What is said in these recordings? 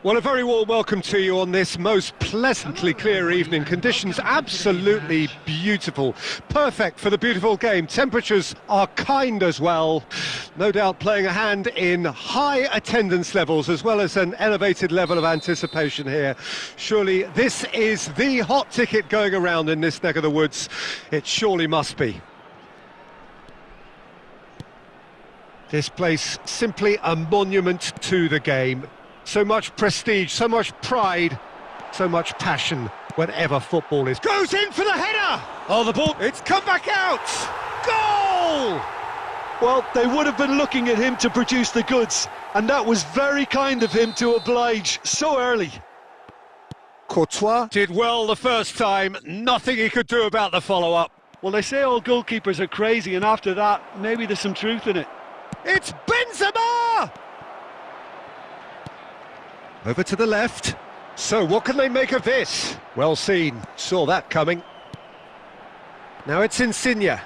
Well, a very warm welcome to you on this most pleasantly clear evening. Conditions absolutely beautiful. Perfect for the beautiful game. Temperatures are kind as well. No doubt playing a hand in high attendance levels as well as an elevated level of anticipation here. Surely this is the hot ticket going around in this neck of the woods. It surely must be. This place simply a monument to the game. So much prestige, so much pride, so much passion whenever football is. Goes in for the header! Oh, the ball, it's come back out! Goal! Well, they would have been looking at him to produce the goods, and that was very kind of him to oblige so early. Courtois did well the first time, nothing he could do about the follow-up. Well, they say all goalkeepers are crazy, and after that, maybe there's some truth in it. It's Benzema! Over to the left. So what can they make of this? Well seen, saw that coming. Now it's Insigne.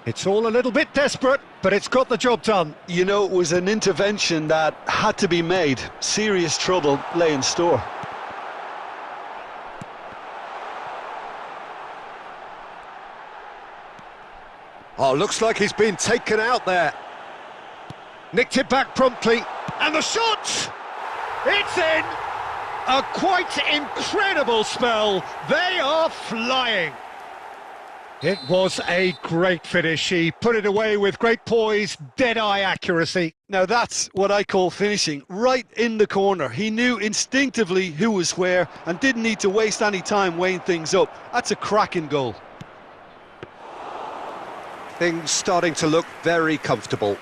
It's all a little bit desperate, but it's got the job done. You know, it was an intervention that had to be made. Serious trouble lay in store. Oh, looks like he's been taken out there. Nicked it back promptly, and the shot! It's in! A quite incredible spell. They are flying. It was a great finish. He put it away with great poise, dead-eye accuracy. Now that's what I call finishing, right in the corner. He knew instinctively who was where and didn't need to waste any time weighing things up. That's a cracking goal. Things starting to look very comfortable.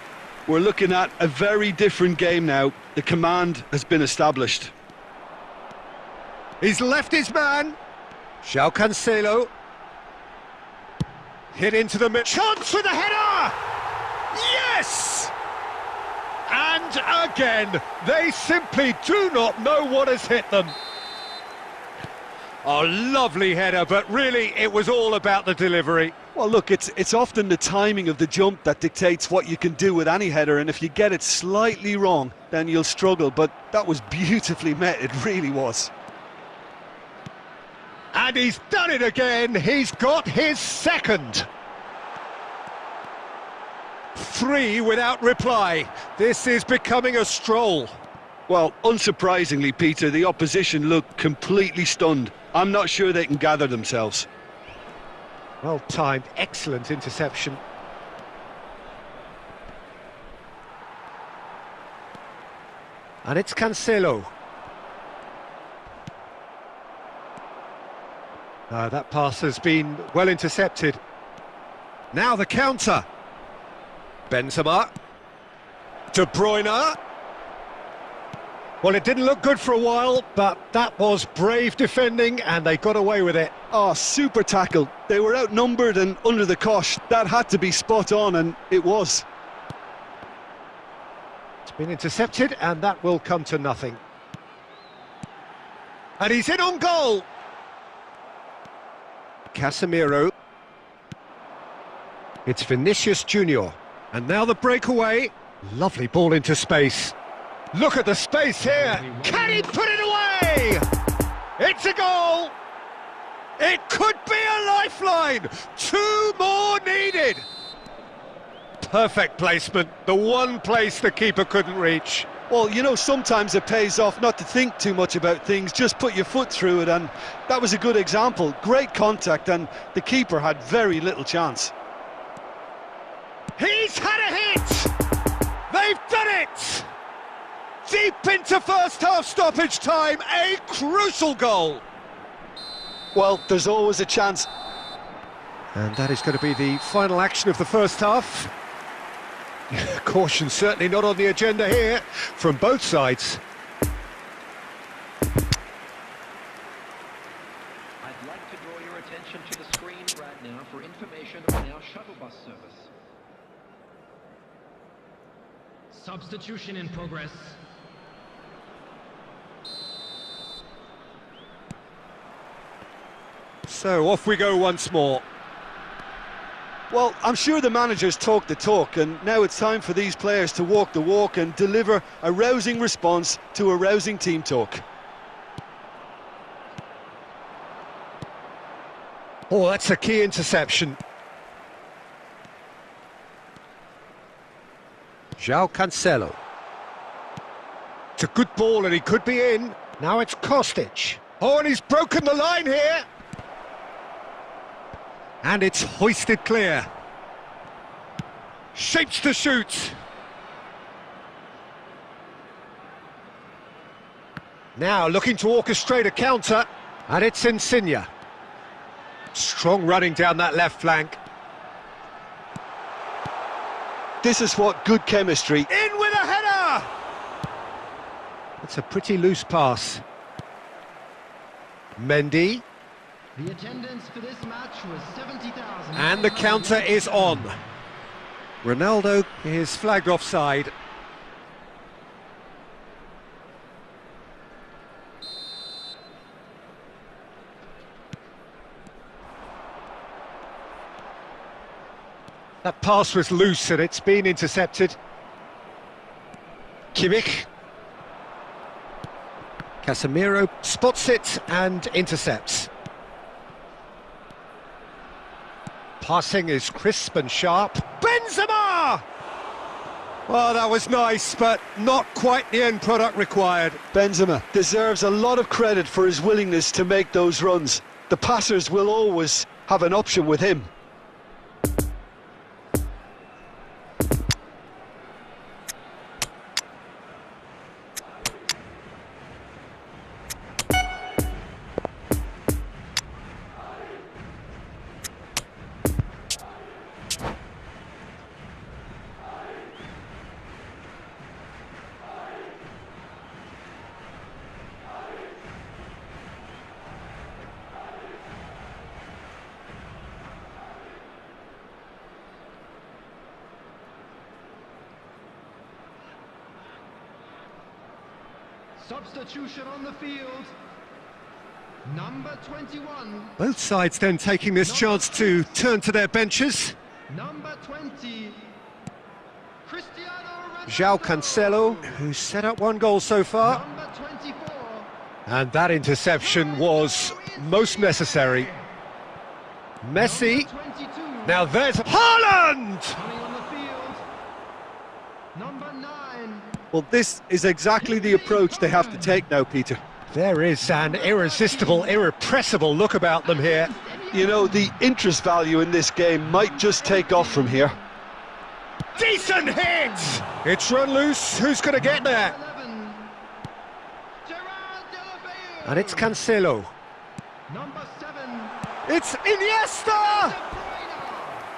We're looking at a very different game now. The command has been established. He's left his man. João Cancelo. Hit into the middle. Chance with the header! Yes! And again, they simply do not know what has hit them. Oh, lovely header, but really it was all about the delivery. Well, look, it's often the timing of the jump that dictates what you can do with any header, and if you get it slightly wrong, then you'll struggle, but that was beautifully met, it really was. And he's done it again, he's got his second. 3 without reply, this is becoming a stroll. Well, unsurprisingly, Peter, the opposition looked completely stunned. I'm not sure they can gather themselves. Well timed, excellent interception. And it's Cancelo. That pass has been well intercepted. Now the counter. Benzema. De Bruyne. Well, it didn't look good for a while, but that was brave defending and they got away with it. Oh, super tackle. They were outnumbered and under the cosh. That had to be spot on, and it was. It's been intercepted and that will come to nothing. And he's in on goal. Casemiro. It's Vinicius Junior. And now the breakaway. Lovely ball into space. Look at the space here. Can he put it away? It's a goal. It could be a lifeline. 2 more needed. Perfect placement. The one place the keeper couldn't reach. Well, you know, sometimes it pays off not to think too much about things, just put your foot through it, and that was a good example. Great contact, and the keeper had very little chance. He's had a hit. They've done it. Deep into first half stoppage time, a crucial goal. Well, there's always a chance. And that is going to be the final action of the first half. Caution certainly not on the agenda here from both sides. I'd like to draw your attention to the screen right now for information on our shuttle bus service. Substitution in progress. So off we go once more. Well, I'm sure the managers talk the talk, and now it's time for these players to walk the walk and deliver a rousing response to a rousing team talk. Oh, that's a key interception. João Cancelo. It's a good ball and he could be in. Now it's Kostic. Oh, and he's broken the line here. And it's hoisted clear. Shapes to shoot. Now looking to orchestrate a counter. And it's Insigne. Strong running down that left flank. This is what good chemistry... In with a header! It's a pretty loose pass. Mendy. The attendance for this match was 70,000. And the counter is on. Ronaldo is flagged offside. That pass was loose and it's been intercepted. Kimmich. Casemiro spots it and intercepts. Passing is crisp and sharp. Benzema! Well, that was nice, but not quite the end product required. Benzema deserves a lot of credit for his willingness to make those runs. The passers will always have an option with him. Substitution on the field. Number 21. Both sides then taking this chance to turn to their benches. Number 20. Cristiano Ronaldo. João Cancelo, who's set up one goal so far. Number 24. And that interception was most necessary. Messi. Number 22. Now there's Haaland! Coming on the field. Number 9. Well, this is exactly the approach they have to take now, Peter. There is an irresistible, irrepressible look about them here. You know, the interest value in this game might just take off from here. Decent hit! It's run loose, who's going to get there? 11. Gerard Deulofeu. And it's Cancelo. Number 7. It's Iniesta!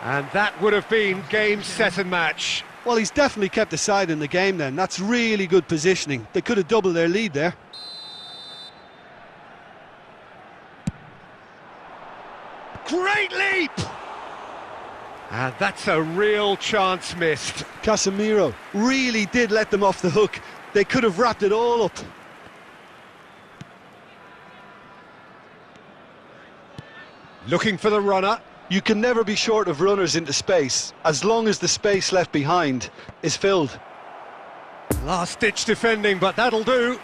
And that would have been game, set and match. Well, he's definitely kept the side in the game then. That's really good positioning. They could have doubled their lead there. Great leap! And that's a real chance missed. Casemiro really did let them off the hook. They could have wrapped it all up. Looking for the runner. You can never be short of runners into space, as long as the space left behind is filled. Last-ditch defending, but that'll do.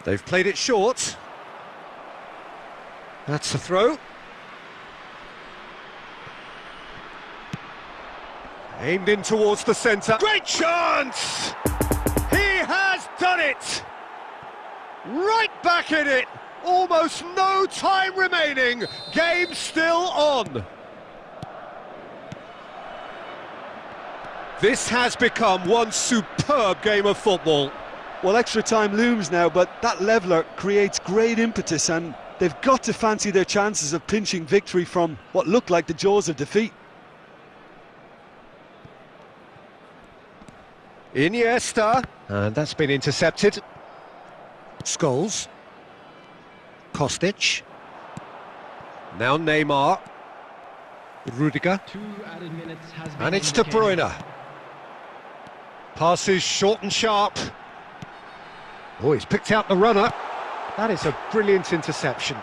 They've played it short. That's a throw. Aimed in towards the centre. Great chance! He has done it! Right back in it! Almost no time remaining. Game still on. This has become one superb game of football. Well, extra time looms now, but that leveller creates great impetus, and they've got to fancy their chances of pinching victory from what looked like the jaws of defeat. Iniesta, and that's been intercepted. Scholes. Kostic. Now Neymar. Rudiger. 2 added minutes has been And it's De indicated. Bruyne. Passes short and sharp. Oh, he's picked out the runner. That is a brilliant interception.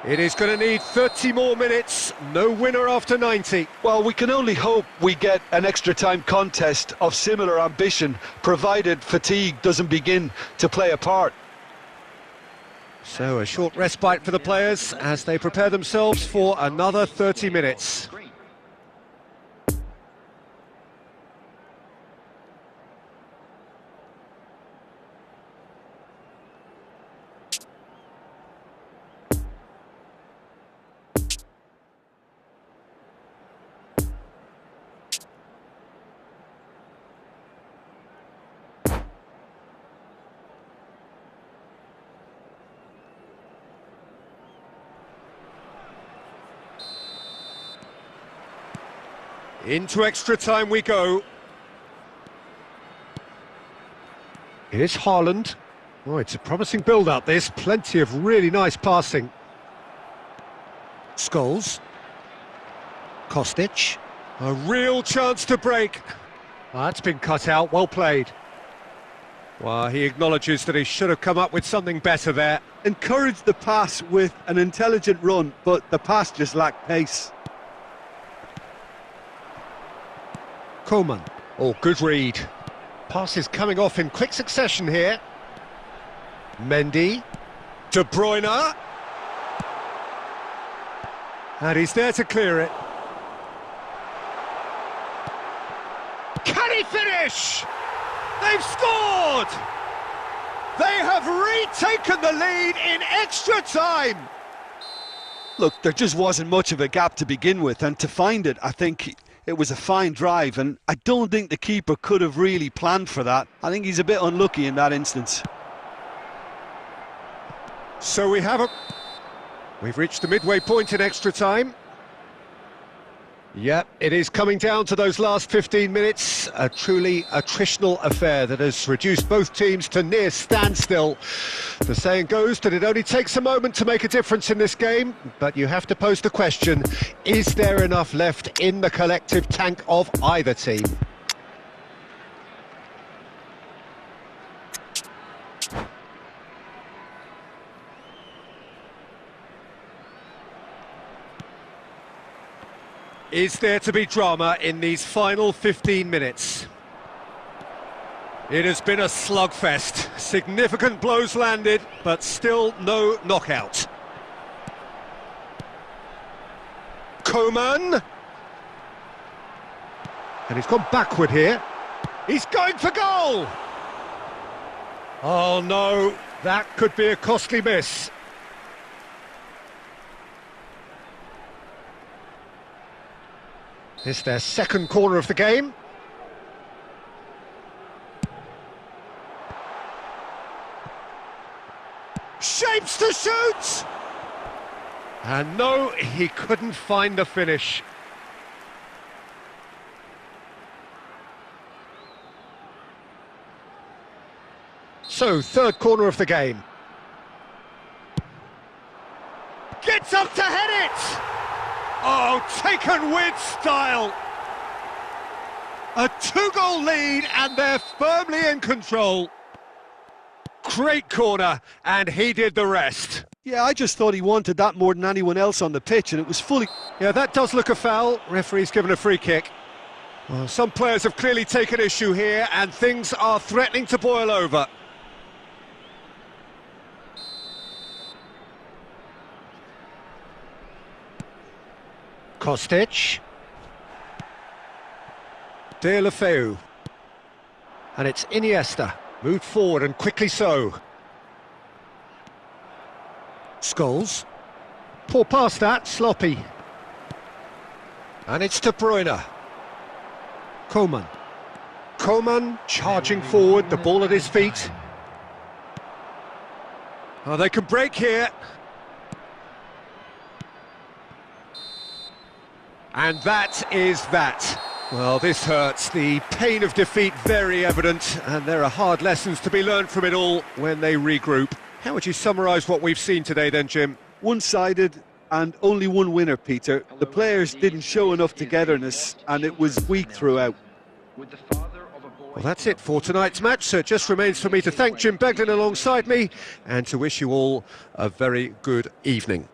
It is going to need 30 more minutes, no winner after 90. Well, we can only hope we get an extra time contest of similar ambition, provided fatigue doesn't begin to play a part. So a short respite for the players as they prepare themselves for another 30 minutes. Into extra time we go. It is Haaland. Oh, it's a promising build-up, this. Plenty of really nice passing. Scholes. Kostic. A real chance to break. Oh, that's been cut out, well played. Well, he acknowledges that he should have come up with something better there. Encouraged the pass with an intelligent run, but the pass just lacked pace. Coman. Oh, good read. Passes coming off in quick succession here. Mendy. De Bruyne. And he's there to clear it. Can he finish? They've scored! They have retaken the lead in extra time! Look, there just wasn't much of a gap to begin with, and to find it, I think it was a fine drive, and I don't think the keeper could have really planned for that. I think he's a bit unlucky in that instance. So we've reached the midway point in extra time. Yep, it is coming down to those last 15 minutes. A truly attritional affair that has reduced both teams to near standstill. The saying goes that it only takes a moment to make a difference in this game, but you have to pose the question, is there enough left in the collective tank of either team? Is there to be drama in these final 15 minutes? It has been a slugfest. Significant blows landed, but still no knockout. Coman. And he's gone backward here. He's going for goal! Oh no, that could be a costly miss. It's their second corner of the game. Shapes to shoot! And no, he couldn't find the finish. So, third corner of the game. Gets up to head it! Oh, taken with style! A two-goal lead and they're firmly in control. Great corner, and he did the rest. Yeah, I just thought he wanted that more than anyone else on the pitch, and it was fully... Yeah, that does look a foul. Referee's given a free kick. Well, some players have clearly taken issue here, and things are threatening to boil over. Kostic. Deulofeu. And it's Iniesta. Moved forward and quickly so. Scholes. Poor pass that, sloppy. And it's De Bruyne. Coman. Coman charging forward, the ball at his feet. Oh, they can break here. And that is that. Well, this hurts. The pain of defeat very evident, and there are hard lessons to be learned from it all when they regroup. How would you summarise what we've seen today then, Jim? One-sided and only one winner, Peter. The players didn't show enough togetherness, and it was weak throughout. Well, that's it for tonight's match, so it just remains for me to thank Jim Beglin alongside me and to wish you all a very good evening.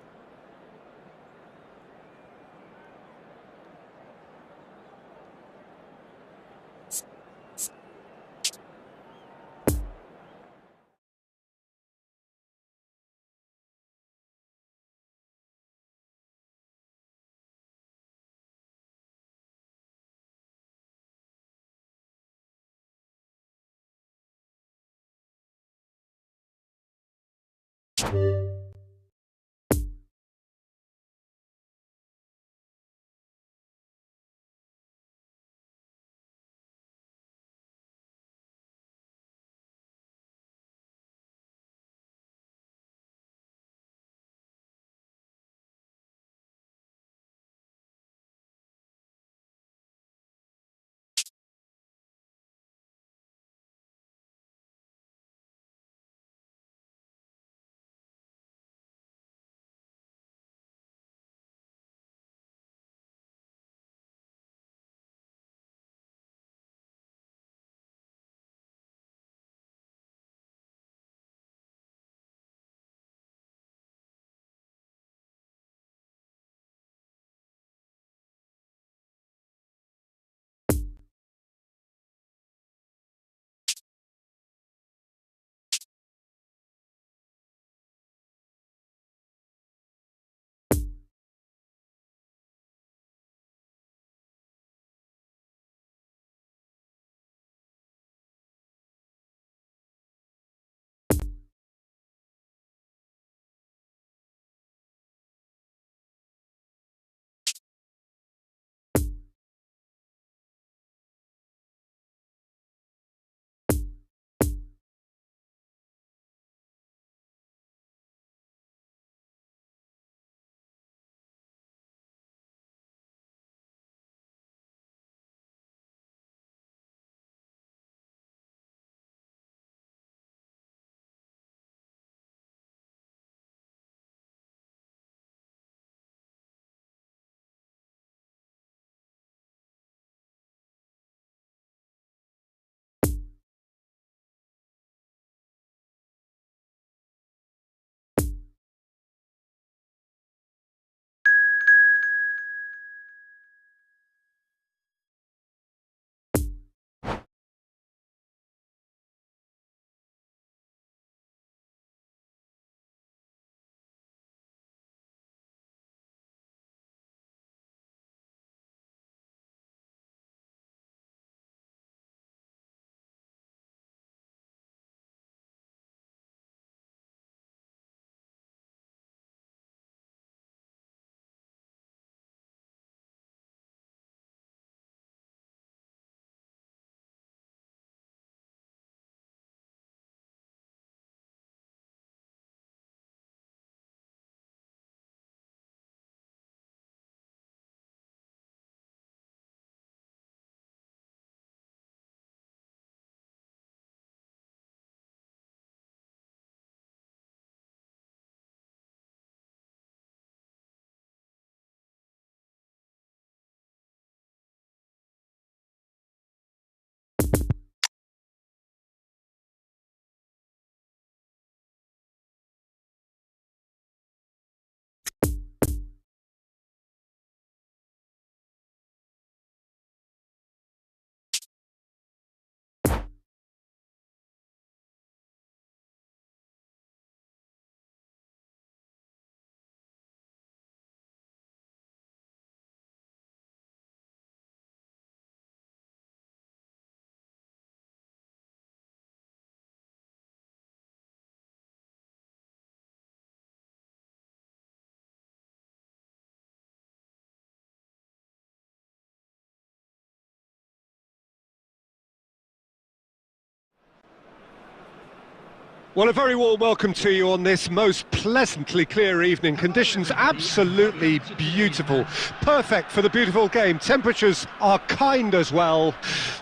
Well, a very warm welcome to you on this most pleasantly clear evening. Conditions absolutely beautiful. Perfect for the beautiful game. Temperatures are kind as well.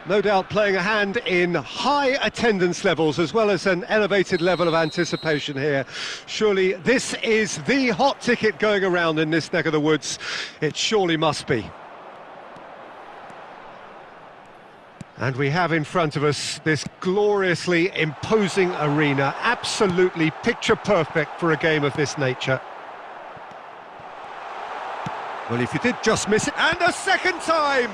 No doubt playing a hand in high attendance levels as well as an elevated level of anticipation here. Surely this is the hot ticket going around in this neck of the woods. It surely must be. And we have in front of us this gloriously imposing arena, absolutely picture perfect for a game of this nature. Well, if you did just miss it, and a second time!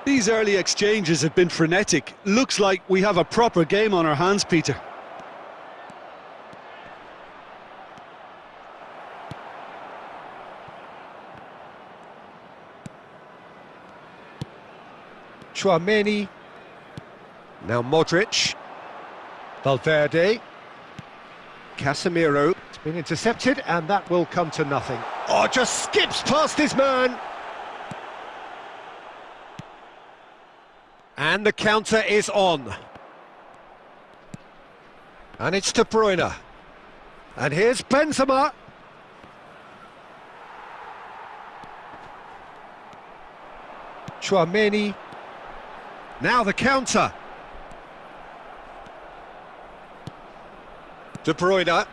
These early exchanges have been frenetic. Looks like we have a proper game on our hands, Peter. Chouameni, now Modric, Valverde, Casemiro, it's been intercepted and that will come to nothing. Oh, just skips past his man. And the counter is on. And it's De Bruyne. And here's Benzema. Chouameni. Now the counter. De Bruyne.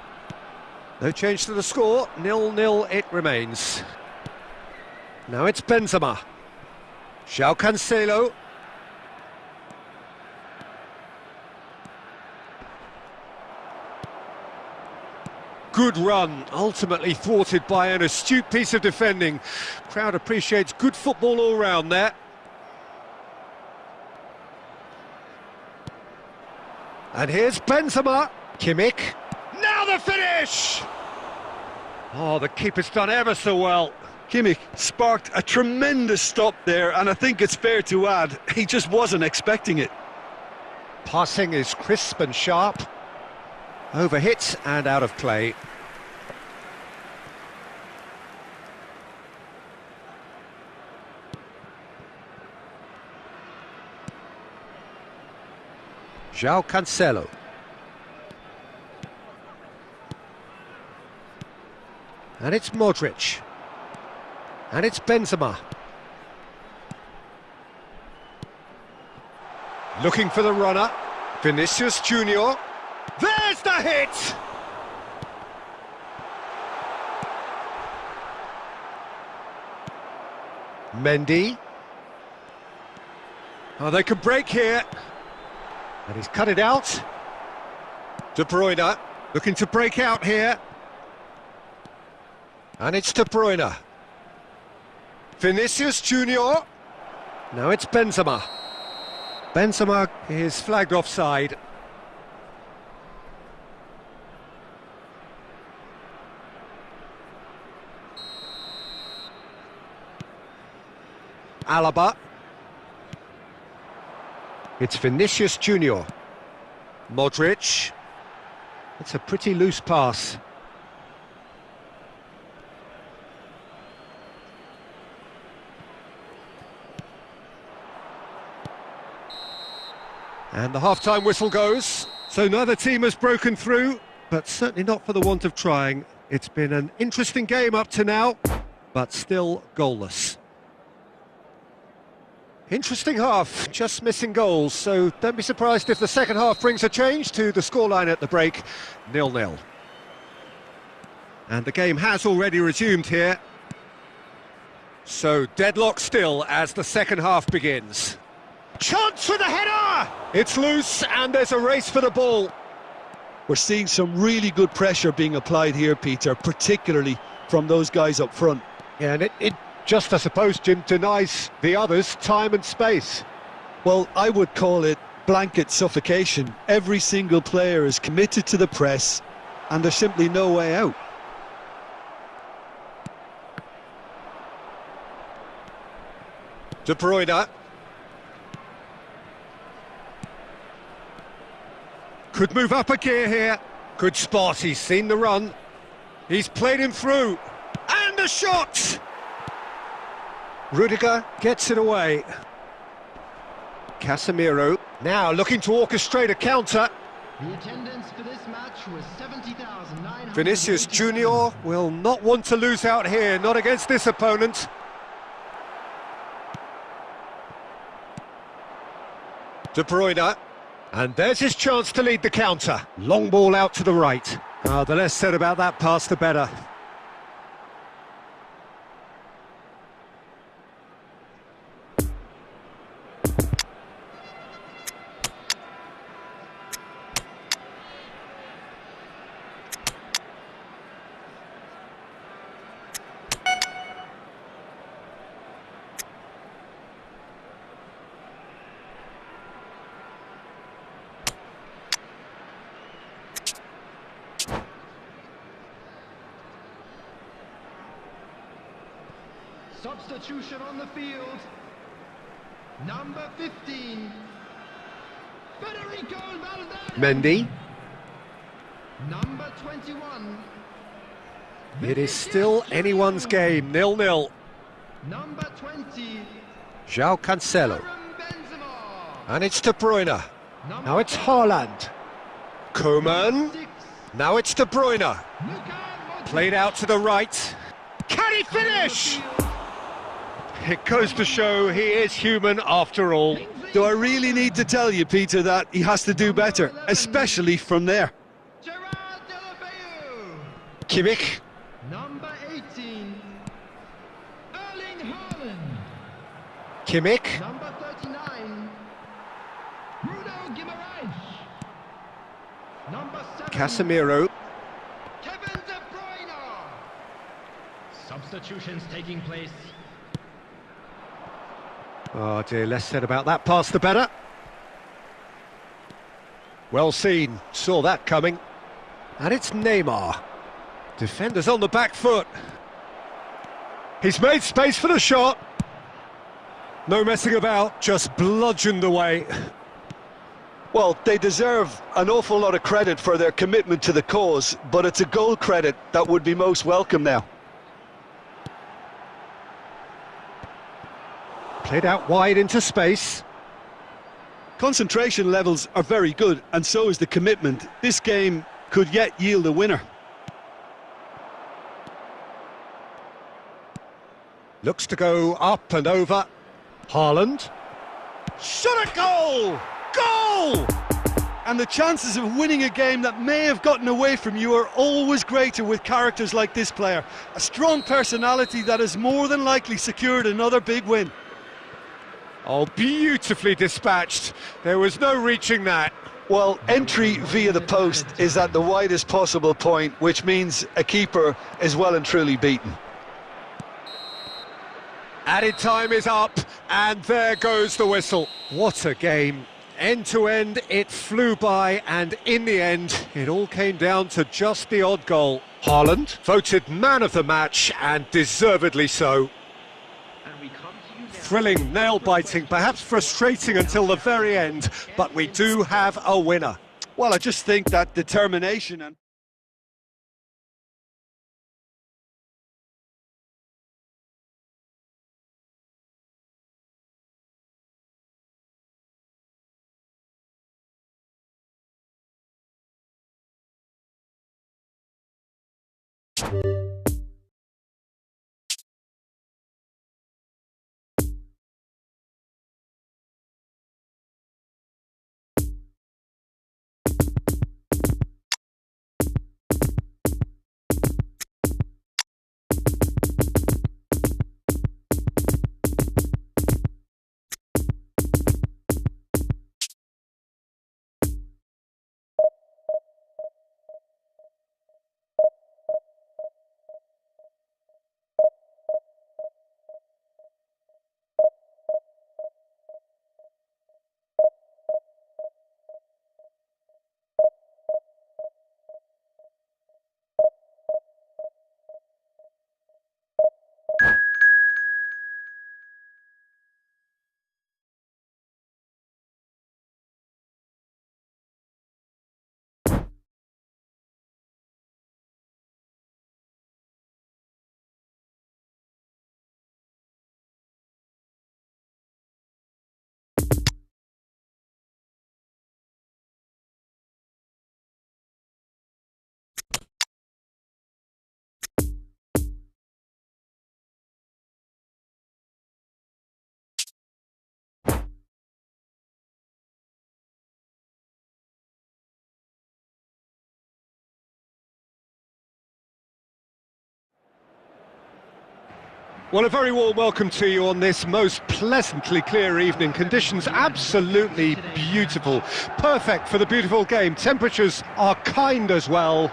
No change to the score. 0-0 it remains. Now it's Benzema. João Cancelo. Good run, ultimately thwarted by an astute piece of defending. Crowd appreciates good football all round there. And here's Benzema. Kimmich. Now the finish! Oh, the keeper's done ever so well. Kimmich sparked a tremendous stop there, and I think it's fair to add, he just wasn't expecting it. Passing is crisp and sharp. Overhit and out of play. João Cancelo. And it's Modric. And it's Benzema. Looking for the runner. Vinicius Junior. There's the hit! Mendy. Oh, they can break here. And he's cut it out. De Bruyne looking to break out here. And it's De Bruyne. Vinicius Junior. Now it's Benzema. Benzema is flagged offside. Alaba. It's Vinicius Junior. Modric. It's a pretty loose pass. And the half-time whistle goes. So neither team has broken through, but certainly not for the want of trying. It's been an interesting game up to now, but still goalless. Interesting half, just missing goals, so don't be surprised if the second half brings a change to the scoreline at the break, 0-0. And the game has already resumed here. So deadlock still as the second half begins. Chance for the header! It's loose and there's a race for the ball. We're seeing some really good pressure being applied here, Peter, particularly from those guys up front. Yeah, and it just, I suppose, Jim, denies the others time and space. Well, I would call it blanket suffocation. Every single player is committed to the press, and there's simply no way out. De Bruyne. Could move up a gear here. Good spot, he's seen the run. He's played him through. And a shot! Rudiger gets it away. Casemiro now looking to orchestrate a counter. The attendance for this match was 70,900. Vinicius Junior will not want to lose out here, not against this opponent. De Bruyne, and there's his chance to lead the counter. Long ball out to the right. The less said about that pass, the better. Substitution on the field. Number 15. Federico Valverde. Mendy. Number 21. It is still anyone's game, 0-0. Number 20. João Cancelo. Karim Benzema. And it's De Bruyne. Now it's Haaland. Koeman. 6. Now it's De Bruyne. Luka Modric. Played out to the right. Can he finish? It goes to show he is human after all. Do I really need to tell you, Peter, that he has to do better, especially from there? Gerard Deulofeu. Kimmich. Number 18. Erling Haaland. Kimmich. Number 39. Bruno Guimaraes. Number 7. Casemiro. Kevin De Bruyne. Substitutions taking place. Oh dear, less said about that pass, the better. Well seen, saw that coming. And it's Neymar. Defenders on the back foot. He's made space for the shot. No messing about, just bludgeoned away. Well, they deserve an awful lot of credit for their commitment to the cause, but it's a goal credit that would be most welcome now. Played out wide into space. Concentration levels are very good, and so is the commitment. This game could yet yield a winner. Looks to go up and over. Haaland. Shot a goal! Goal! And the chances of winning a game that may have gotten away from you are always greater with characters like this player. A strong personality that has more than likely secured another big win. Oh, beautifully dispatched. There was no reaching that. Well, entry via the post is at the widest possible point, which means a keeper is well and truly beaten. Added time is up, and there goes the whistle. What a game. End to end, it flew by, and in the end, it all came down to just the odd goal. Haaland, voted man of the match, and deservedly so. Thrilling, nail-biting, perhaps frustrating until the very end, but we do have a winner. Well, I just think that determination and Well, a very warm welcome to you on this most pleasantly clear evening. Conditions absolutely beautiful. Perfect for the beautiful game. Temperatures are kind as well.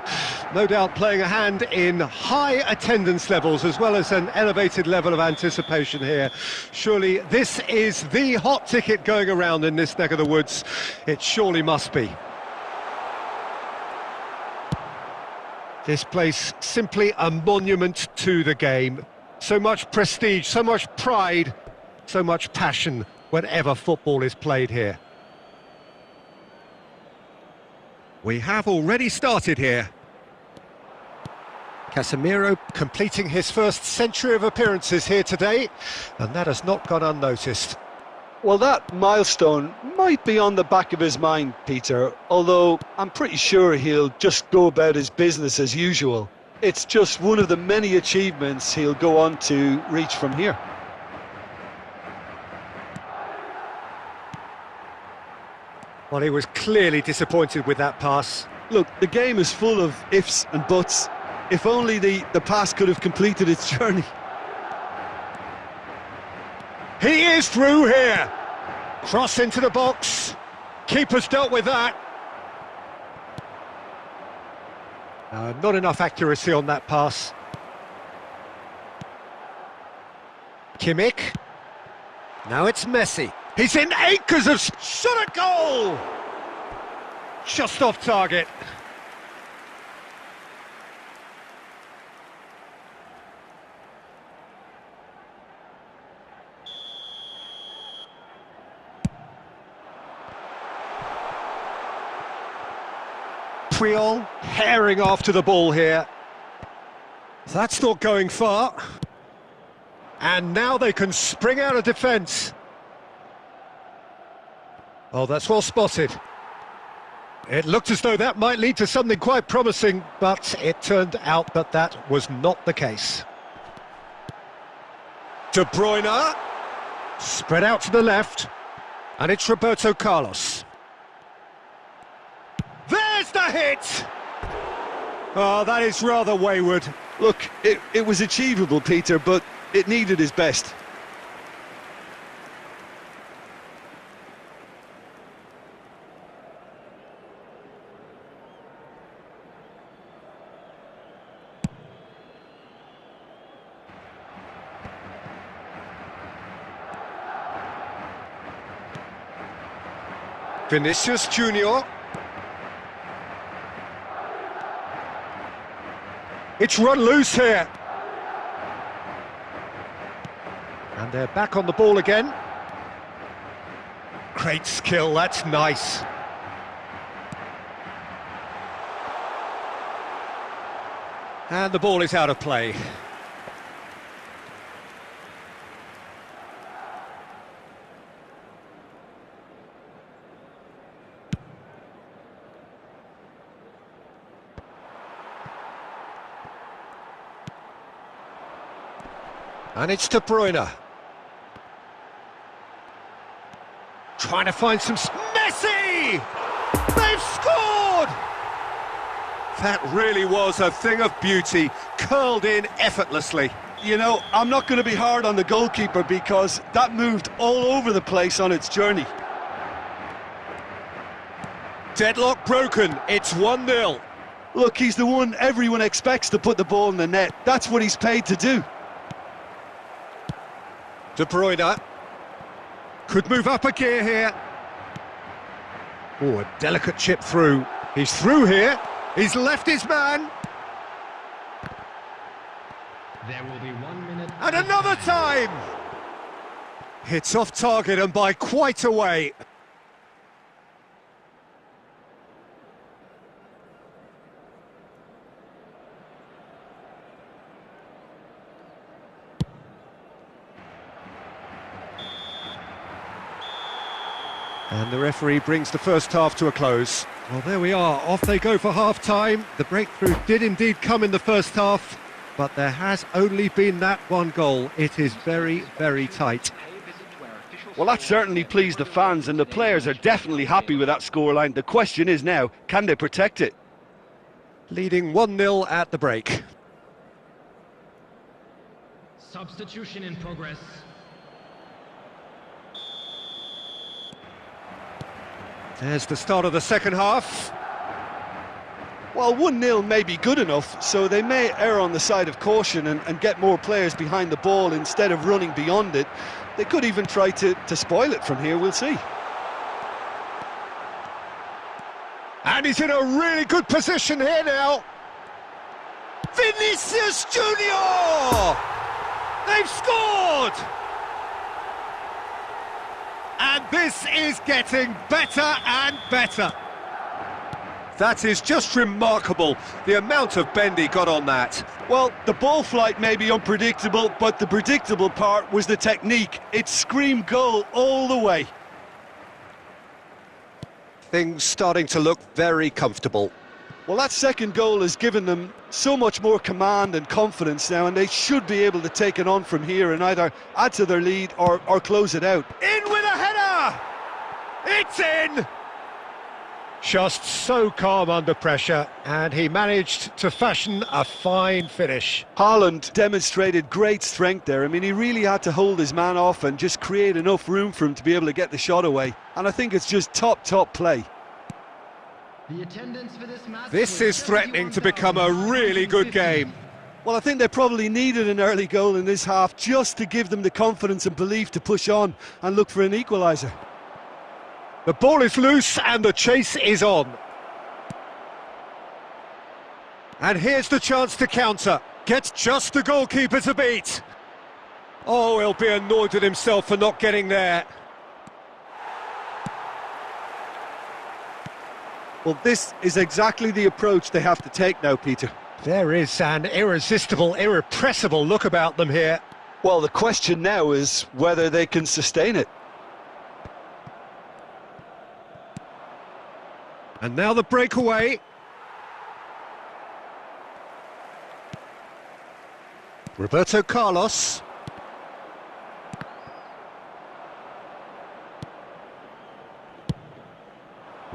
No doubt playing a hand in high attendance levels as well as an elevated level of anticipation here. Surely this is the hot ticket going around in this neck of the woods. It surely must be. This place simply a monument to the game. So much prestige, so much pride, so much passion whenever football is played here. We have already started here. Casemiro completing his first century of appearances here today, and that has not gone unnoticed. Well, that milestone might be on the back of his mind, Peter, although I'm pretty sure he'll just go about his business as usual. It's just one of the many achievements he'll go on to reach from here. Well, he was clearly disappointed with that pass. Look, the game is full of ifs and buts. If only the pass could have completed its journey. He is through here. Cross into the box. Keeper's dealt with that. Not enough accuracy on that pass. Kimmich. Now it's Messi. He's in acres of shot at goal! Just off target. Puyol herring after the ball here. That's not going far. And now they can spring out of defence. Oh, that's well spotted. It looked as though that might lead to something quite promising, but it turned out that that was not the case. De Bruyne. Spread out to the left. And it's Roberto Carlos. There's the hit! Oh, that is rather wayward. Look, it was achievable, Peter, but it needed his best. Vinicius Junior. It's run loose here. And they're back on the ball again. Great skill, that's nice. And the ball is out of play. And it's De Bruyne. Trying to find some... Messi! They've scored! That really was a thing of beauty, curled in effortlessly. You know, I'm not going to be hard on the goalkeeper because that moved all over the place on its journey. Deadlock broken, it's 1-0. Look, he's the one everyone expects to put the ball in the net. That's what he's paid to do. De Bruyne could move up a gear here. Oh, a delicate chip through. He's through here. He's left his man. There will be 1 minute. And another time! It's off target and by quite a way. And the referee brings the first half to a close. Well, there we are. Off they go for half-time. The breakthrough did indeed come in the first half, but there has only been that one goal. It is very, very tight. Well, that certainly pleased the fans, and the players are definitely happy with that scoreline. The question is now, can they protect it? Leading 1-0 at the break. Substitution in progress. There's the start of the second half. Well, 1-0 may be good enough, so they may err on the side of caution and get more players behind the ball instead of running beyond it. They could even try to spoil it from here, we'll see. And he's in a really good position here now. Vinicius Junior! They've scored! And this is getting better and better. That is just remarkable, the amount of bend he got on that. Well, the ball flight may be unpredictable, but the predictable part was the technique. It screamed goal all the way. Things starting to look very comfortable. Well, that second goal has given them so much more command and confidence now, and they should be able to take it on from here and either add to their lead or close it out. In with a header! It's in! Just so calm under pressure, and he managed to fashion a fine finish. Haaland demonstrated great strength there. I mean, he really had to hold his man off and just create enough room for him to be able to get the shot away. And I think it's just top play. The attendance for this match. This is threatening to become a really good game. Well, I think they probably needed an early goal in this half just to give them the confidence and belief to push on and look for an equaliser. The ball is loose and the chase is on. And here's the chance to counter. Gets just the goalkeeper to beat. Oh, he'll be annoyed at himself for not getting there. Well, this is exactly the approach they have to take now, Peter. There is an irresistible, irrepressible look about them here. Well, the question now is whether they can sustain it. And now the breakaway. Roberto Carlos.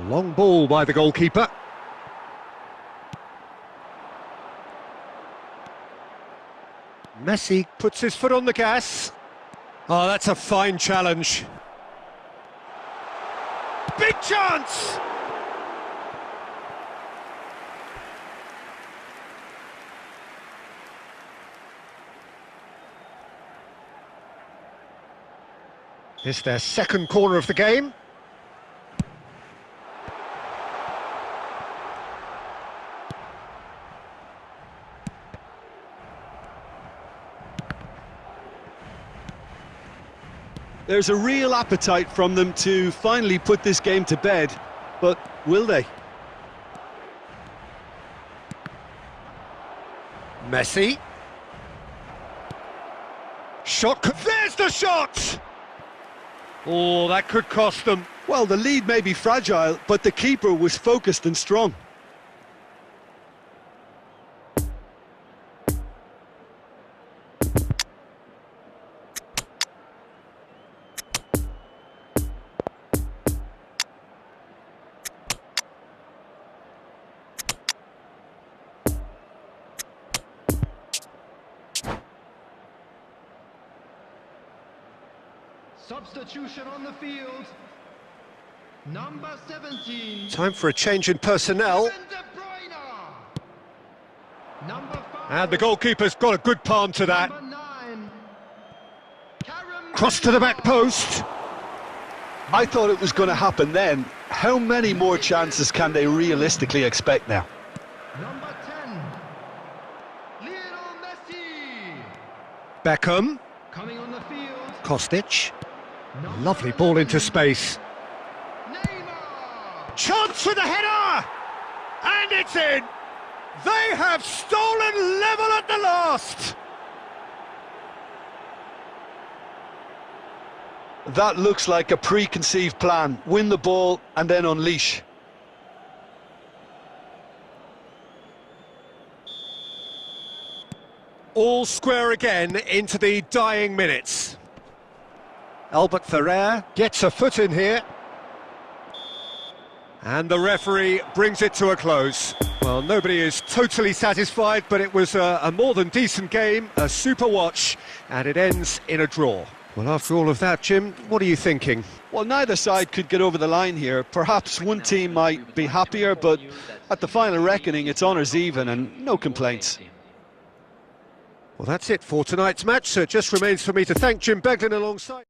Long ball by the goalkeeper. Messi puts his foot on the gas. Oh, that's a fine challenge. Big chance! It's their second corner of the game. There's a real appetite from them to finally put this game to bed, but will they? Messi. Shot, there's the shot! Oh, that could cost them. Well, the lead may be fragile, but the keeper was focused and strong. Substitution on the field. Number 17. Time for a change in personnel. Number 5. And the goalkeeper's got a good palm to that. Number 9. Cross to the back post. I thought it was going to happen then. How many more chances can they realistically expect now? Number 10. Lionel Messi. Beckham. Coming on the field. Kostic. Lovely ball into space. Neymar. Chance for the header! And it's in! They have stolen level at the last! That looks like a preconceived plan. Win the ball and then unleash. All square again into the dying minutes. Albert Ferrer gets a foot in here. And the referee brings it to a close. Well, nobody is totally satisfied, but it was a more than decent game, a super watch, and it ends in a draw. Well, after all of that, Jim, what are you thinking? Well, neither side could get over the line here. Perhaps one team might be happier, but at the final reckoning, it's honours even and no complaints. Well, that's it for tonight's match, so it just remains for me to thank Jim Beglin alongside.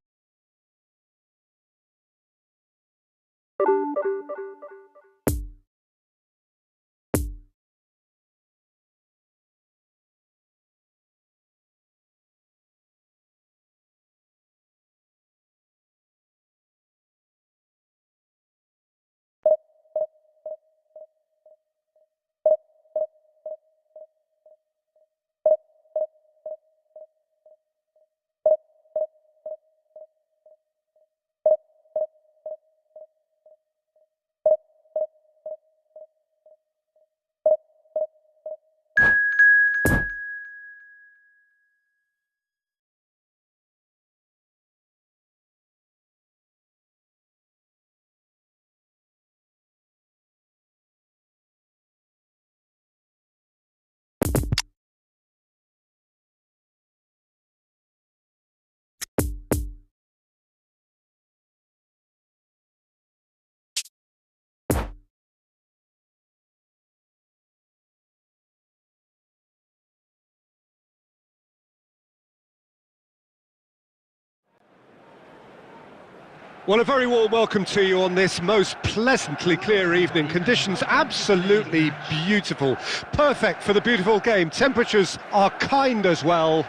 Well, a very warm welcome to you on this most pleasantly clear evening. Conditions absolutely beautiful. Perfect for the beautiful game. Temperatures are kind as well.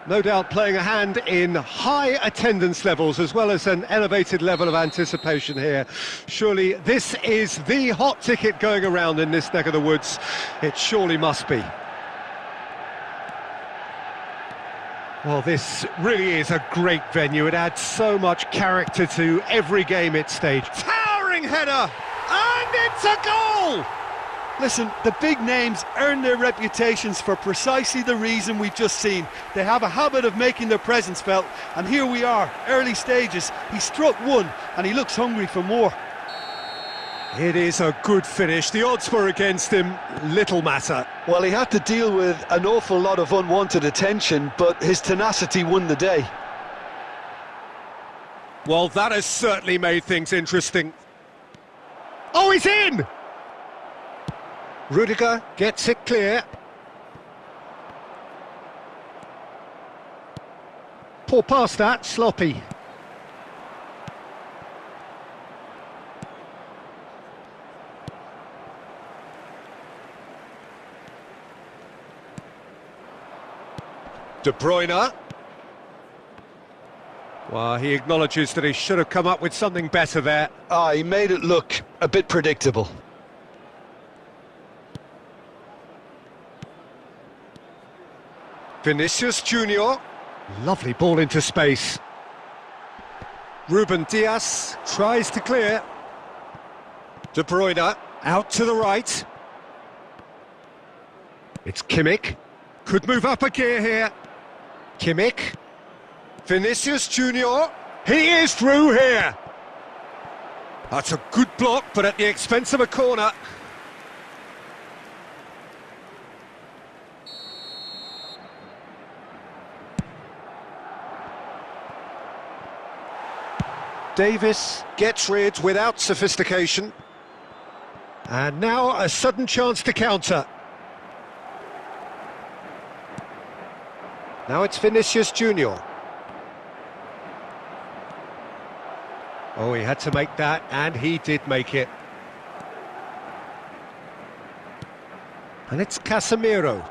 No doubt playing a hand in high attendance levels as well as an elevated level of anticipation here. Surely this is the hot ticket going around in this neck of the woods. It surely must be. Well, this really is a great venue. It adds so much character to every game it's staged. Towering header! And it's a goal! Listen, the big names earn their reputations for precisely the reason we've just seen. They have a habit of making their presence felt, and here we are, early stages. He struck one, and he looks hungry for more. It is a good finish. The odds were against him, little matter. Well, he had to deal with an awful lot of unwanted attention, but his tenacity won the day. Well, that has certainly made things interesting. Oh, he's in! Rudiger gets it clear. Poor pass that, sloppy. De Bruyne. Well, he acknowledges that he should have come up with something better there. He made it look a bit predictable. Vinicius Junior. Lovely ball into space. Ruben Dias tries to clear. De Bruyne out to the right. It's Kimmich. Could move up a gear here. Kimmich. Vinicius Junior. He is through here. That's a good block, but at the expense of a corner. Davis gets rid without sophistication. And now a sudden chance to counter. Now it's Vinicius Junior. Oh, he had to make that, and he did make it. And it's Casemiro.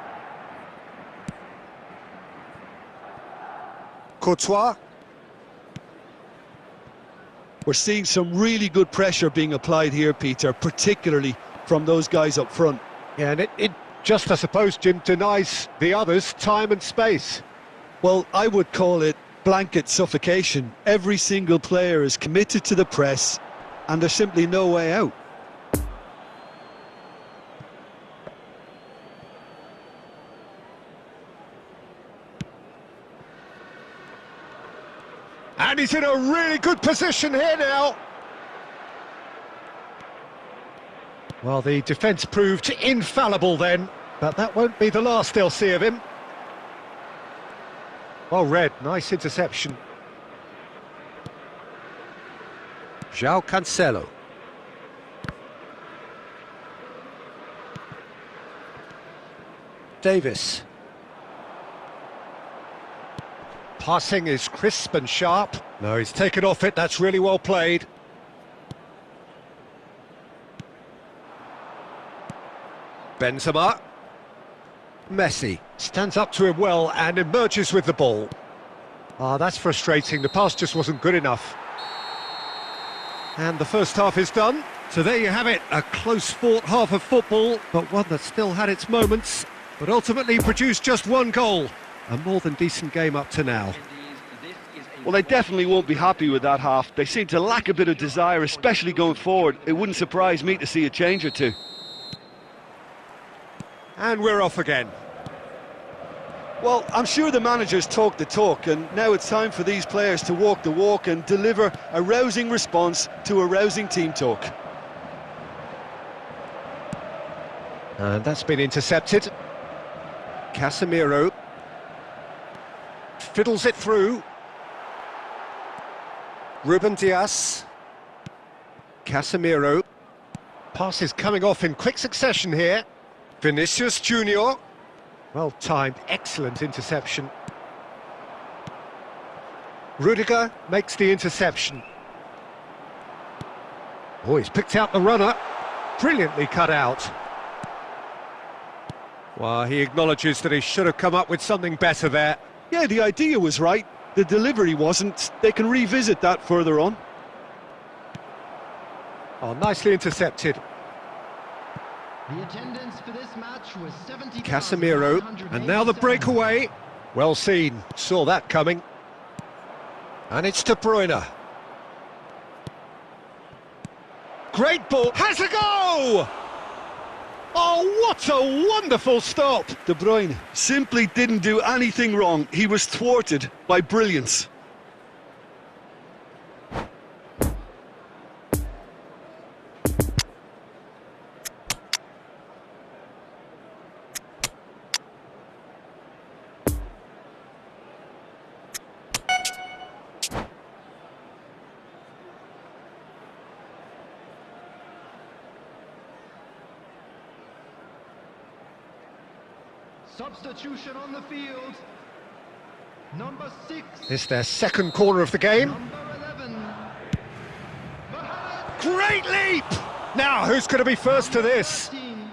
Courtois. We're seeing some really good pressure being applied here, Peter, particularly from those guys up front. Yeah, and it just, I suppose, Jim, denies the others time and space. Well, I would call it blanket suffocation. Every single player is committed to the press, and there's simply no way out. And he's in a really good position here now. Well, the defence proved infallible then, but that won't be the last they'll see of him. Well read, nice interception. João Cancelo. Davis. Passing is crisp and sharp. No, he's taken off it, that's really well played. Benzema. Messi. Stands up to him well and emerges with the ball. Ah, that's frustrating, the pass just wasn't good enough. And the first half is done. So there you have it, a close-fought half of football, but one that still had its moments, but ultimately produced just one goal. A more than decent game up to now. Well, they definitely won't be happy with that half. They seem to lack a bit of desire, especially going forward. It wouldn't surprise me to see a change or two. And we're off again. Well, I'm sure the managers talk the talk, and now it's time for these players to walk the walk and deliver a rousing response to a rousing team talk. And that's been intercepted. Casemiro fiddles it through. Ruben Dias. Casemiro. Pass is coming off in quick succession here. Vinicius Junior. Well timed, excellent interception. Rudiger makes the interception. Oh, he's picked out the runner. Brilliantly cut out. Well, he acknowledges that he should have come up with something better there. Yeah, the idea was right. The delivery wasn't. They can revisit that further on. Oh, nicely intercepted. The attendance for this match was 70,000. Casemiro, and now the breakaway. Well seen, saw that coming. And it's De Bruyne. Great ball, has a go! Oh, what a wonderful stop! De Bruyne simply didn't do anything wrong. He was thwarted by brilliance. Substitution on the field. Number 6. It's their second corner of the game. Number 11. Great leap! Now, who's going to be first to this? 13.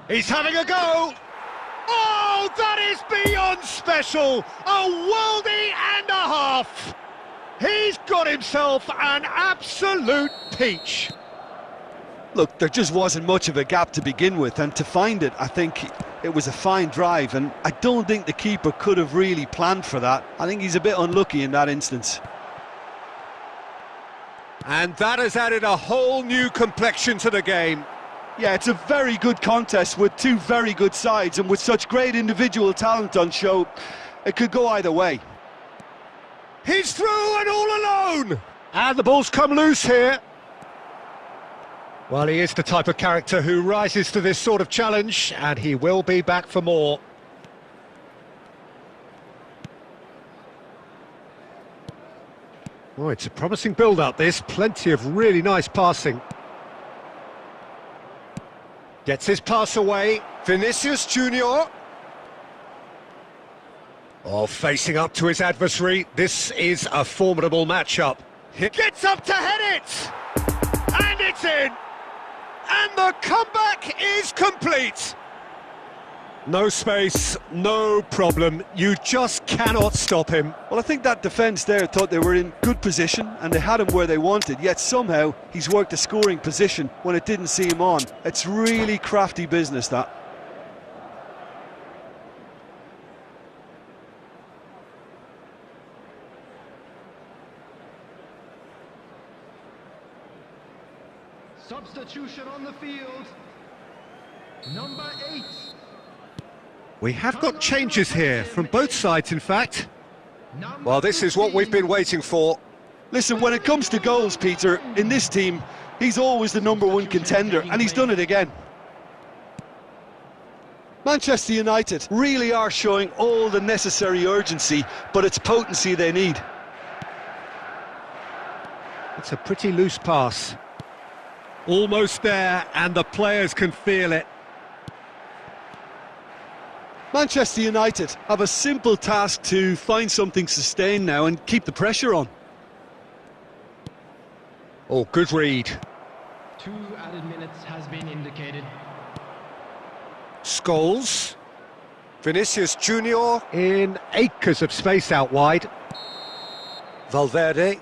He's having a go! Oh, that is beyond special! A worldie and a half! He's got himself an absolute peach. Look, there just wasn't much of a gap to begin with, and to find it, I think it was a fine drive, and I don't think the keeper could have really planned for that. I think he's a bit unlucky in that instance. And that has added a whole new complexion to the game. Yeah, it's a very good contest with two very good sides, and with such great individual talent on show, it could go either way. He's through and all alone! And the ball's come loose here. Well, he is the type of character who rises to this sort of challenge, and he will be back for more. Oh, it's a promising build-up, this. Plenty of really nice passing. Gets his pass away. Vinicius Junior. Oh, facing up to his adversary. This is a formidable matchup. He gets up to head it! And it's in! And the comeback is complete! No space, no problem. You just cannot stop him. Well, I think that defence there thought they were in good position and they had him where they wanted, yet somehow he's worked a scoring position when it didn't see him on. It's really crafty business, that. Substitution on the field. Number 8. We have got changes here, from both sides in fact. Well, this is what we've been waiting for. Listen, when it comes to goals, Peter, in this team, He's always the #1 contender, and he's done it again. Manchester United really are showing all the necessary urgency, but it's potency they need. It's a pretty loose pass. Almost there, and the players can feel it. Manchester United have a simple task to find something sustained now and keep the pressure on. Oh, good read. 2 added minutes has been indicated. Scholes. Vinicius Junior in acres of space out wide. Valverde.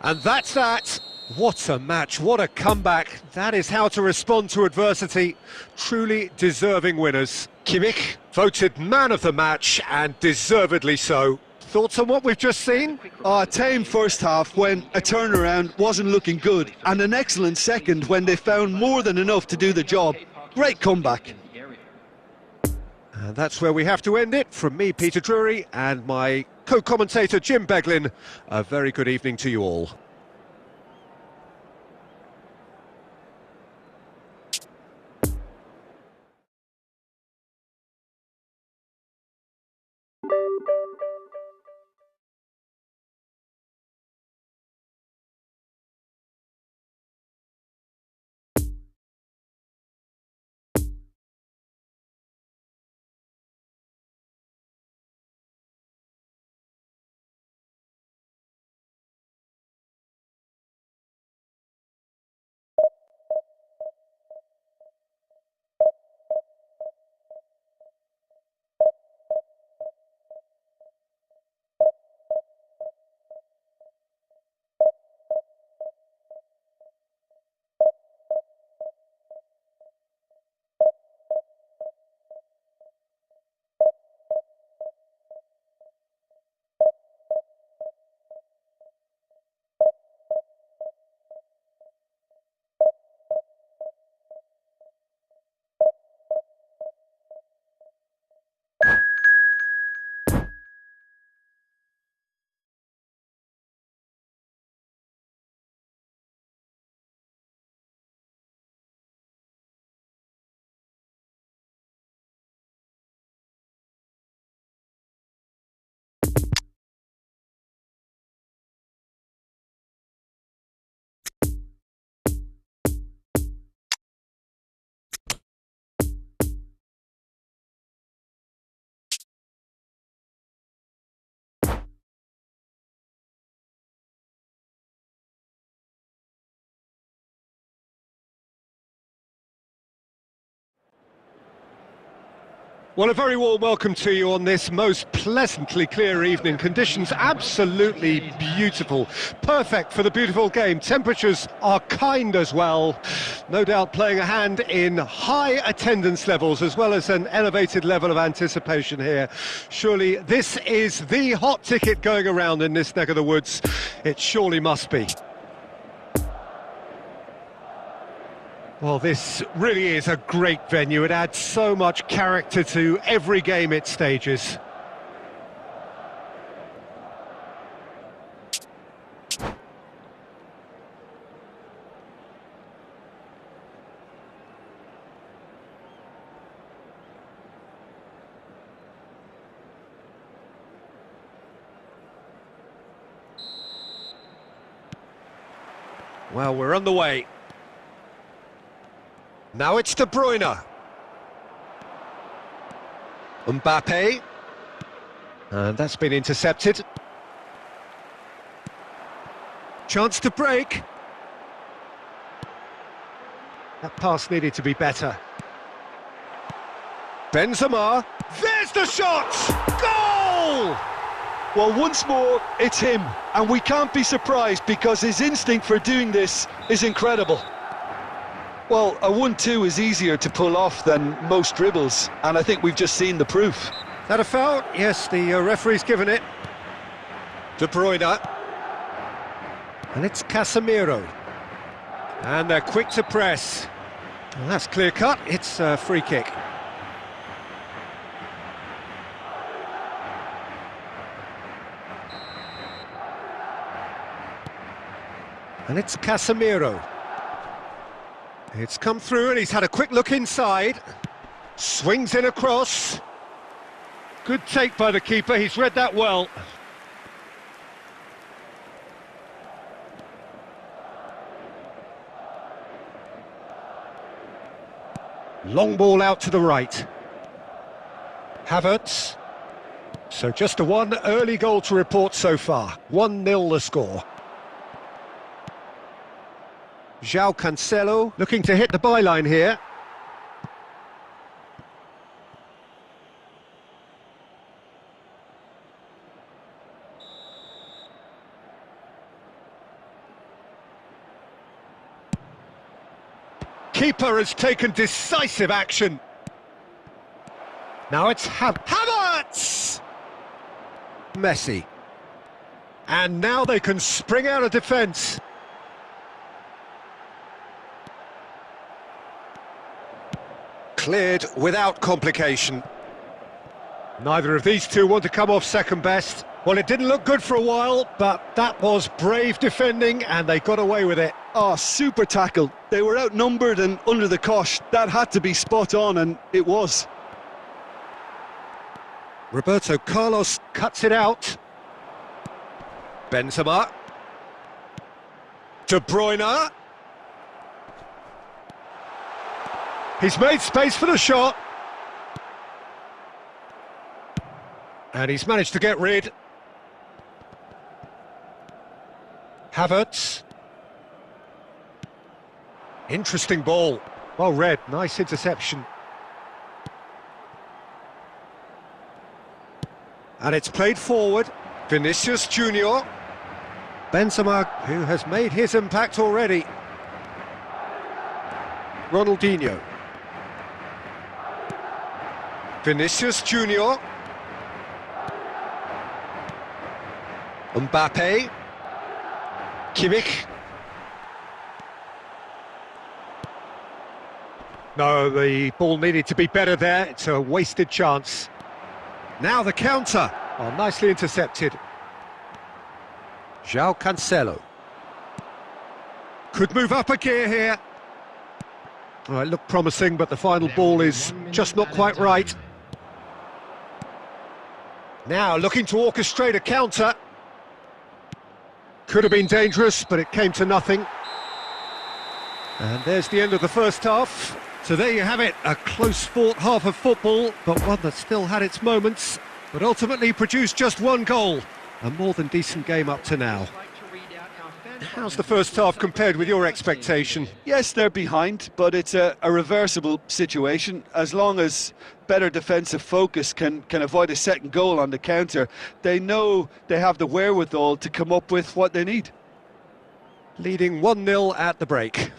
And that's that. What a match, what a comeback. That is how to respond to adversity. Truly deserving winners. Kimmich, voted man of the match, and deservedly so. Thoughts on what we've just seen? A tame first half when a turnaround wasn't looking good, and an excellent second when they found more than enough to do the job. Great comeback. And that's where we have to end it. From me, Peter Drury, and my co-commentator, Jim Beglin. A very good evening to you all. Well, a very warm welcome to you on this most pleasantly clear evening. Conditions absolutely beautiful. Perfect for the beautiful game. Temperatures are kind as well. No doubt playing a hand in high attendance levels as well as an elevated level of anticipation here. Surely this is the hot ticket going around in this neck of the woods. It surely must be. Well, this really is a great venue. It adds so much character to every game it stages. Well, we're on the way. Now it's De Bruyne. Mbappe. And that's been intercepted. Chance to break. That pass needed to be better. Benzema. There's the shot! Goal! Well, once more, it's him. And we can't be surprised because his instinct for doing this is incredible. Well, a 1-2 is easier to pull off than most dribbles, and I think we've just seen the proof. That a foul? Yes, the referee's given it. De Bruyne. And it's Casemiro. And they're quick to press. Well, that's clear cut, it's a free kick. And it's Casemiro. It's come through and he's had a quick look inside. Swings in across. Good take by the keeper, he's read that well. Long ball out to the right. Havertz. So just a one early goal to report so far. 1-0 the score. João Cancelo looking to hit the byline here. Keeper has taken decisive action. Now it's Havertz! Messi. And now they can spring out of defence. Cleared without complication. Neither of these two want to come off second best. Well, it didn't look good for a while, but that was brave defending and they got away with it. Oh, super tackle. They were outnumbered and under the cosh. That had to be spot on, and it was. Roberto Carlos cuts it out. Benzema. De Bruyne. He's made space for the shot. And he's managed to get rid. Havertz. Interesting ball. Well read, nice interception. And it's played forward. Vinicius Junior. Benzema, who has made his impact already. Ronaldinho. Vinicius Junior. Mbappe. Kimmich. No, the ball needed to be better there. It's a wasted chance. Now the counter. Oh, nicely intercepted. João Cancelo. Could move up a gear here. Oh, it looked promising, but the final ball is just not quite right. Now looking to orchestrate a counter. Could have been dangerous, but it came to nothing. And there's the end of the first half. So there you have it, a close-fought half of football, but one that still had its moments, but ultimately produced just one goal. A more than decent game up to now. How's the first half compared with your expectation? Yes, they're behind, but it's a reversible situation. As long as better defensive focus can avoid a second goal on the counter, they know they have the wherewithal to come up with what they need. Leading 1-0 at the break.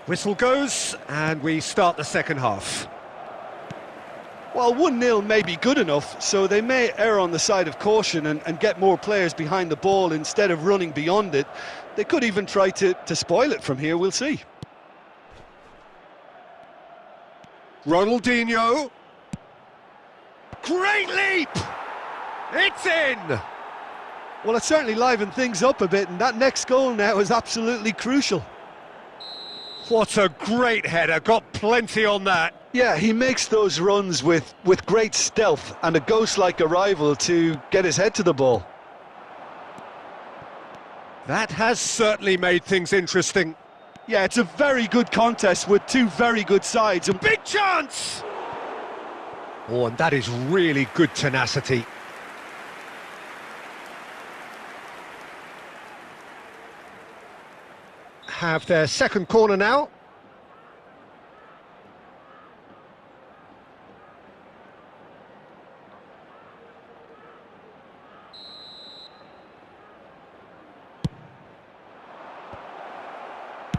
Whistle goes, and we start the second half. Well, 1-0 may be good enough, so they may err on the side of caution and get more players behind the ball instead of running beyond it. They could even try to spoil it from here, we'll see. Ronaldinho. Great leap! It's in! Well, it certainly livened things up a bit, and that next goal now is absolutely crucial. What a great header, got plenty on that. Yeah, he makes those runs with great stealth and a ghost-like arrival to get his head to the ball. That has certainly made things interesting. Yeah, it's a very good contest with two very good sides. And big chance! Oh, and that is really good tenacity. Have their second corner now.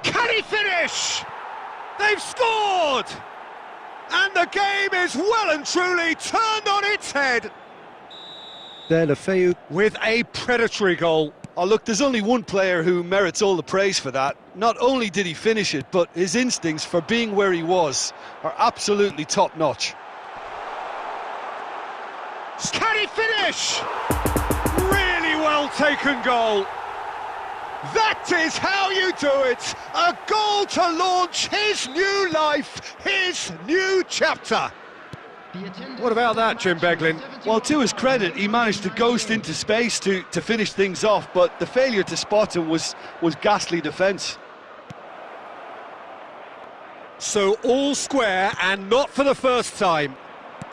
Can he finish? They've scored! And the game is well and truly turned on its head. Lefeu with a predatory goal. Oh, look, there's only one player who merits all the praise for that. Not only did he finish it, but his instincts for being where he was are absolutely top-notch. finish! Really well taken goal. That is how you do it! A goal to launch his new life, his new chapter. What about that, Jim Beglin? Well, to his credit, he managed to ghost into space to finish things off, but the failure to spot him was ghastly defence. So all square, and not for the first time.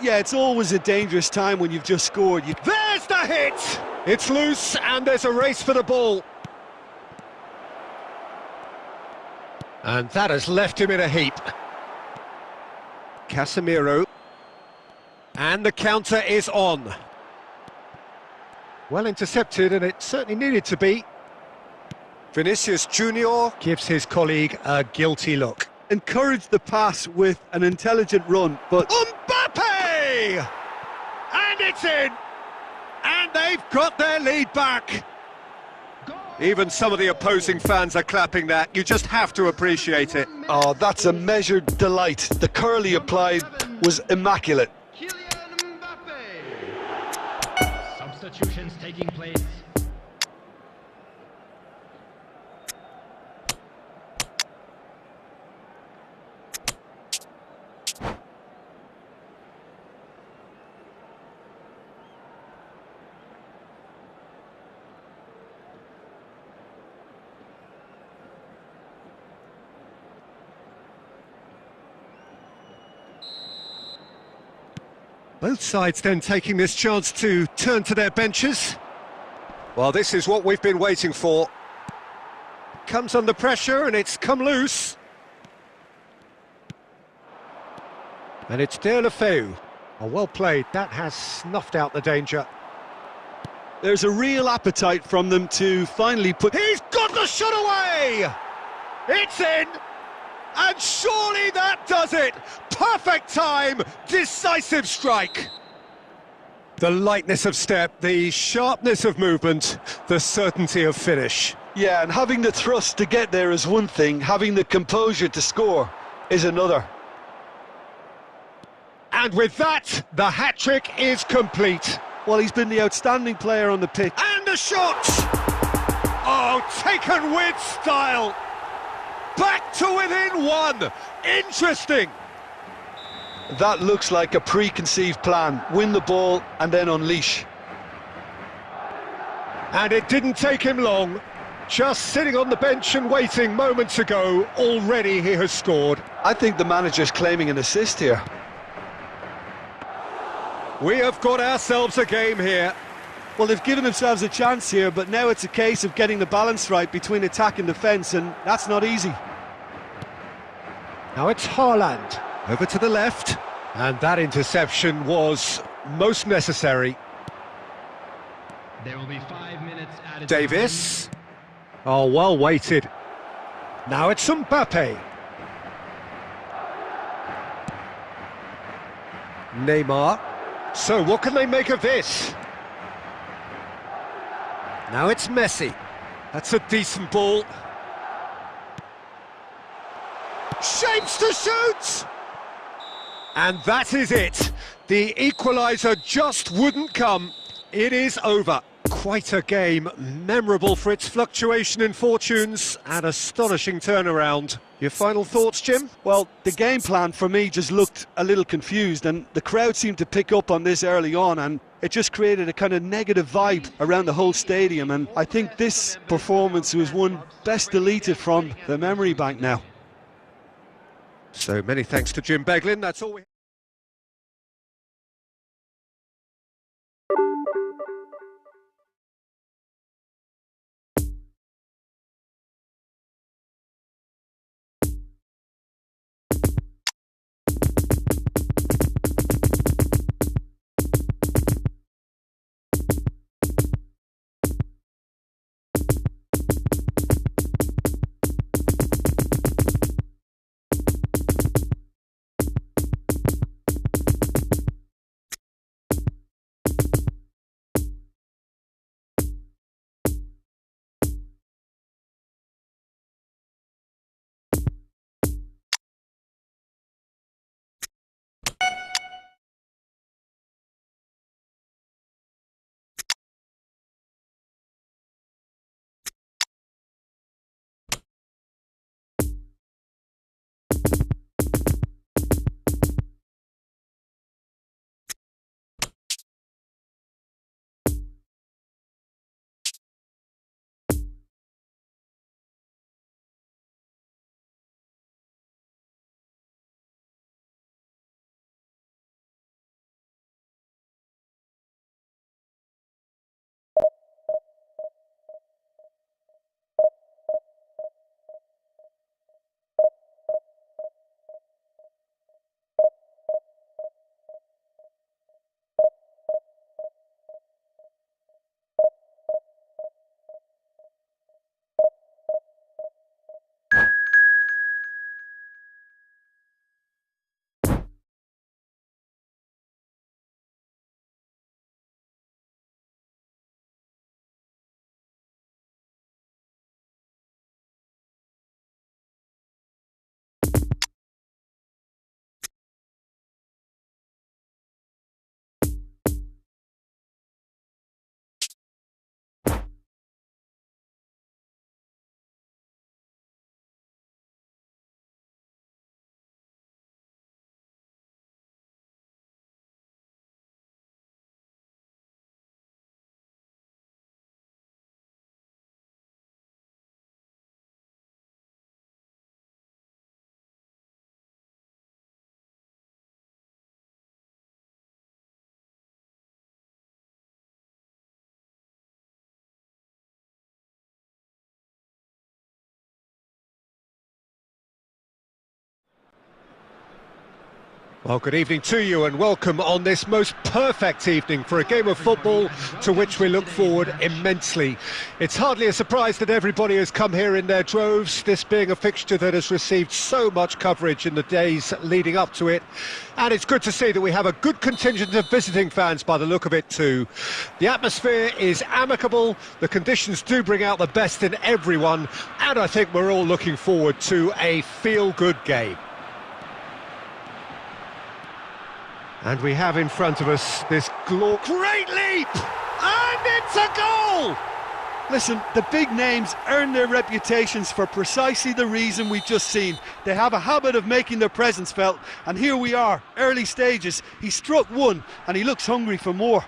Yeah, it's always a dangerous time when you've just scored. There's the hit! It's loose, and there's a race for the ball. And that has left him in a heap. Casemiro. And the counter is on. Well intercepted, and it certainly needed to be. Vinicius Junior gives his colleague a guilty look. Encouraged the pass with an intelligent run, but... Mbappe! And it's in! And they've got their lead back. Even some of the opposing fans are clapping that. You just have to appreciate it. Oh, that's a measured delight. The curl he applied was immaculate. Substitutions taking place. Both sides then taking this chance to turn to their benches. Well, this is what we've been waiting for. Comes under pressure and it's come loose. And it's Deulofeu. Oh, well played. That has snuffed out the danger. There's a real appetite from them to finally put... He's got the shot away! It's in! And surely that does it! Perfect time, decisive strike! The lightness of step, the sharpness of movement, the certainty of finish. Yeah, and having the thrust to get there is one thing, having the composure to score is another. And with that, the hat-trick is complete. Well, he's been the outstanding player on the pitch. And a shot! Oh, taken with style! Back to within one! Interesting! That looks like a preconceived plan. Win the ball and then unleash. And it didn't take him long. Just sitting on the bench and waiting moments ago, already he has scored. I think the manager's claiming an assist here. We have got ourselves a game here. Well, they've given themselves a chance here, but now it's a case of getting the balance right between attack and defence, and that's not easy. Now it's Haaland, over to the left, and that interception was most necessary. There will be 5 minutes added. Davis. Oh, well weighted. Now it's Mbappe. Neymar. So what can they make of this? Now it's Messi. That's a decent ball. Shapes to shoot! And that is it. The equaliser just wouldn't come. It is over. Quite a game, memorable for its fluctuation in fortunes and astonishing turnaround. Your final thoughts, Jim? Well, the game plan for me just looked a little confused, and the crowd seemed to pick up on this early on, and it just created a kind of negative vibe around the whole stadium, and I think this performance was one best deleted from the memory bank now. So many thanks to Jim Beglin. That's all we Well, good evening to you and welcome on this most perfect evening for a game of football to which we look forward immensely. It's hardly a surprise that everybody has come here in their droves, this being a fixture that has received so much coverage in the days leading up to it. And it's good to see that we have a good contingent of visiting fans by the look of it too. The atmosphere is amicable, the conditions do bring out the best in everyone, and I think we're all looking forward to a feel-good game. And we have in front of us this great leap! And it's a goal! Listen, the big names earn their reputations for precisely the reason we've just seen. They have a habit of making their presence felt, and here we are, early stages. He struck one, and he looks hungry for more.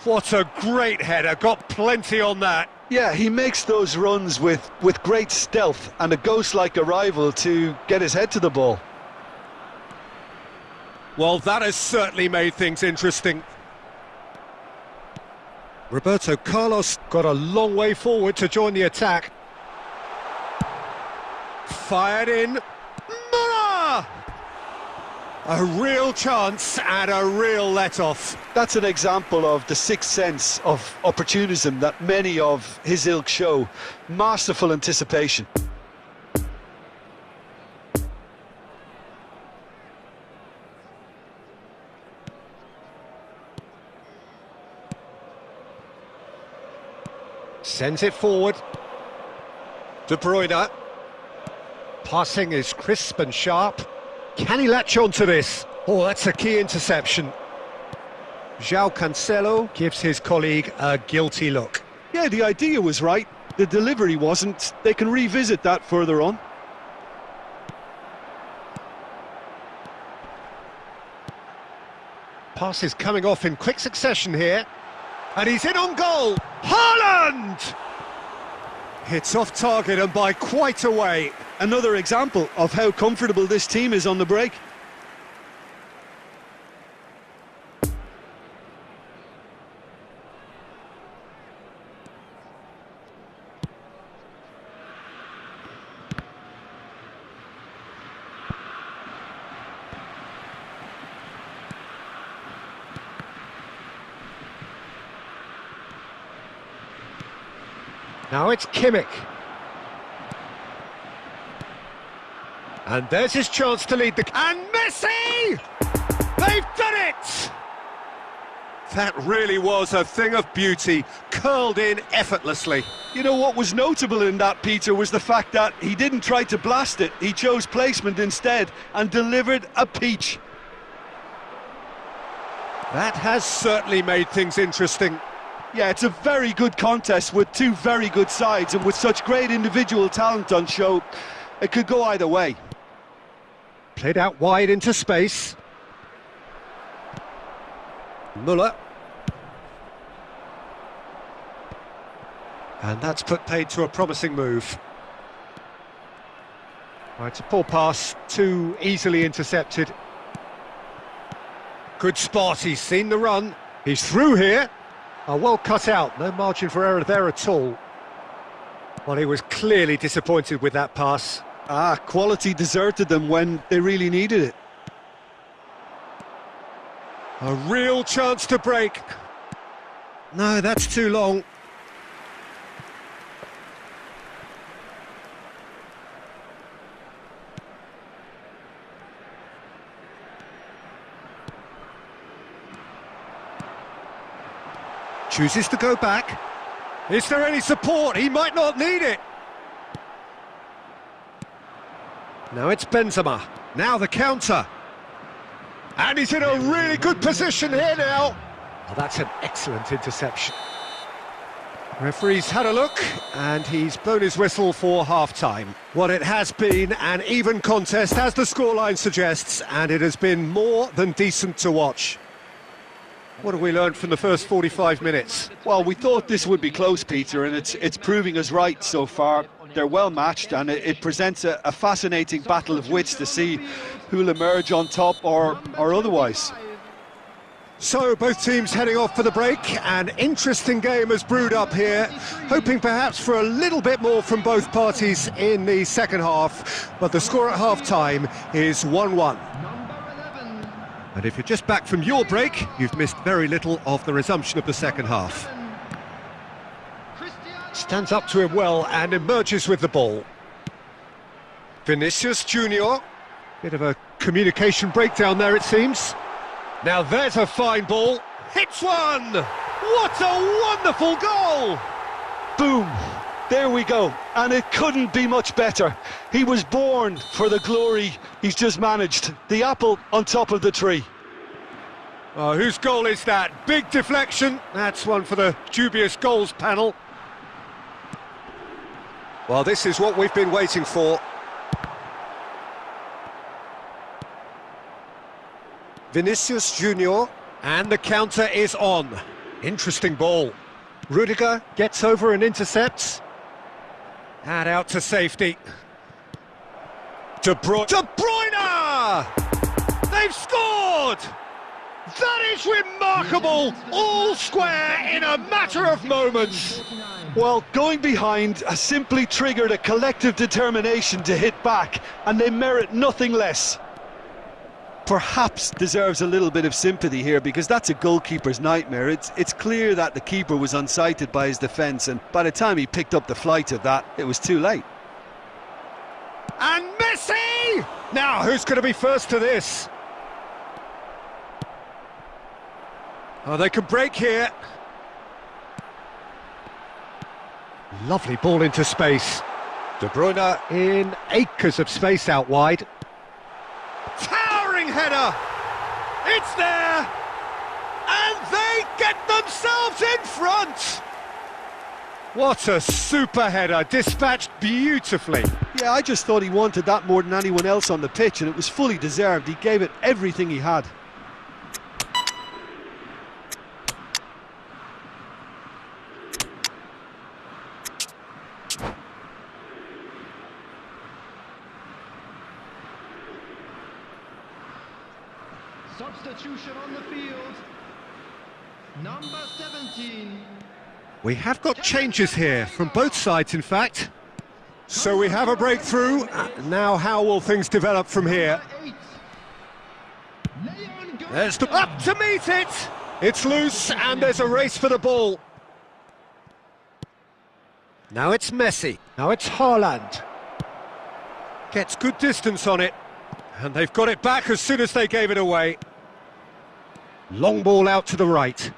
What a great header, got plenty on that. Yeah, he makes those runs with great stealth and a ghost-like arrival to get his head to the ball. Well, that has certainly made things interesting. Roberto Carlos got a long way forward to join the attack. Fired in. Muller! A real chance and a real let-off. That's an example of the sixth sense of opportunism that many of his ilk show. Masterful anticipation. Sends it forward. De Bruyne. Passing is crisp and sharp. Can he latch on to this? Oh, that's a key interception. João Cancelo gives his colleague a guilty look. Yeah, the idea was right. The delivery wasn't. They can revisit that further on. Pass is coming off in quick succession here. And he's in on goal! Haaland! Hits off target and by quite a way. Another example of how comfortable this team is on the break. Now it's Kimmich. And there's his chance to lead the... And Messi! They've done it! That really was a thing of beauty, curled in effortlessly. You know what was notable in that, Peter, was the fact that he didn't try to blast it. He chose placement instead and delivered a peach. That has certainly made things interesting. Yeah, it's a very good contest with two very good sides, and with such great individual talent on show, it could go either way. Played out wide into space. Muller. And that's put paid to a promising move. Right, it's a poor pass, too easily intercepted. Good spot, he's seen the run. He's through here. Oh, well cut out, no margin for error there at all. Well, he was clearly disappointed with that pass. Quality deserted them when they really needed it. A real chance to break. No, that's too long. Chooses to go back. Is there any support? He might not need it. Now it's Benzema. Now the counter. And he's in a really good position here now. Oh, that's an excellent interception. Referee's had a look, and he's blown his whistle for half-time. Well, it has been an even contest, as the scoreline suggests, and it has been more than decent to watch. What have we learned from the first 45 minutes? Well, we thought this would be close, Peter, and it's proving us right so far. They're well matched, and it presents a fascinating battle of wits to see who'll emerge on top or otherwise. So both teams heading off for the break. An interesting game has brewed up here, hoping perhaps for a little bit more from both parties in the second half, but the score at half-time is 1-1. And if you're just back from your break, you've missed very little of the resumption of the second half. Stands up to him well and emerges with the ball. Vinicius Junior. Bit of a communication breakdown there, it seems. Now there's a fine ball. Hits one! What a wonderful goal! Boom! There we go. And it couldn't be much better. He was born for the glory he's just managed. The apple on top of the tree. Oh, whose goal is that? Big deflection. That's one for the dubious goals panel. Well, this is what we've been waiting for. Vinicius Junior, and the counter is on. Interesting ball. Rudiger gets over and intercepts. And out to safety. De Bruyne! They've scored! That is remarkable! All square in a matter of moments. Well, going behind has simply triggered a collective determination to hit back, and they merit nothing less. Perhaps deserves a little bit of sympathy here, because that's a goalkeeper's nightmare. It's clear that the keeper was unsighted by his defence, and by the time he picked up the flight of that, it was too late. And Messi! Now, who's going to be first to this? Oh, they can break here. Lovely ball into space. De Bruyne in acres of space out wide. Towering header! It's there! And they get themselves in front! What a super header, dispatched beautifully. Yeah, I just thought he wanted that more than anyone else on the pitch, and it was fully deserved. He gave it everything he had. Substitution on the field. Number 17. We have got changes here, from both sides in fact. So we have a breakthrough. Now how will things develop from here? There's the... up to meet it! It's loose and there's a race for the ball. Now it's Messi. Now it's Haaland. Gets good distance on it. And they've got it back as soon as they gave it away. Long ball out to the right.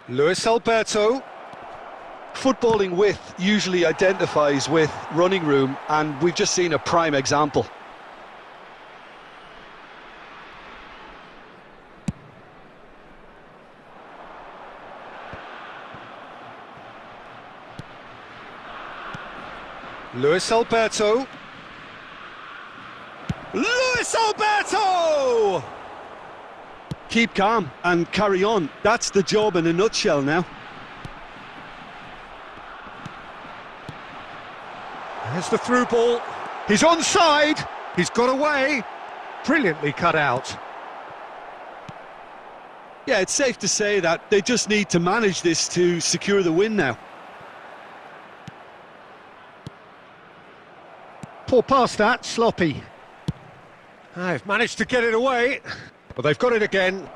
Luis Alberto. Footballing width usually identifies with running room, and we've just seen a prime example. Luis Alberto. Luis Alberto! Keep calm and carry on. That's the job in a nutshell now. There's the through ball. He's onside. He's got away. Brilliantly cut out. Yeah, it's safe to say that they just need to manage this to secure the win now. Poor pass that, sloppy. I've managed to get it away. But they've got it again.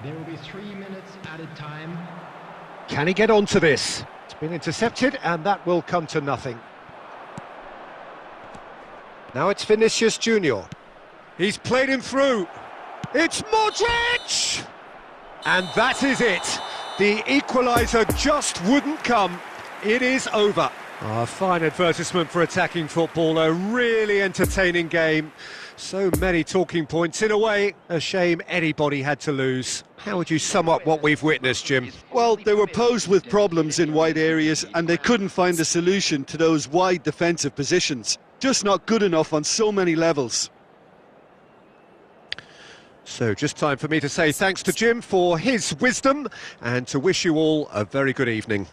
There will be 3 minutes added time. Can he get onto this? It's been intercepted and that will come to nothing. Now it's Vinicius Junior. He's played him through. It's Modric! And that is it. The equaliser just wouldn't come. It is over. A fine advertisement for attacking football, a really entertaining game. So many talking points. In a way, a shame anybody had to lose. How would you sum up what we've witnessed, Jim? Well, they were posed with problems in wide areas and they couldn't find a solution to those wide defensive positions. Just not good enough on so many levels. So just time for me to say thanks to Jim for his wisdom and to wish you all a very good evening.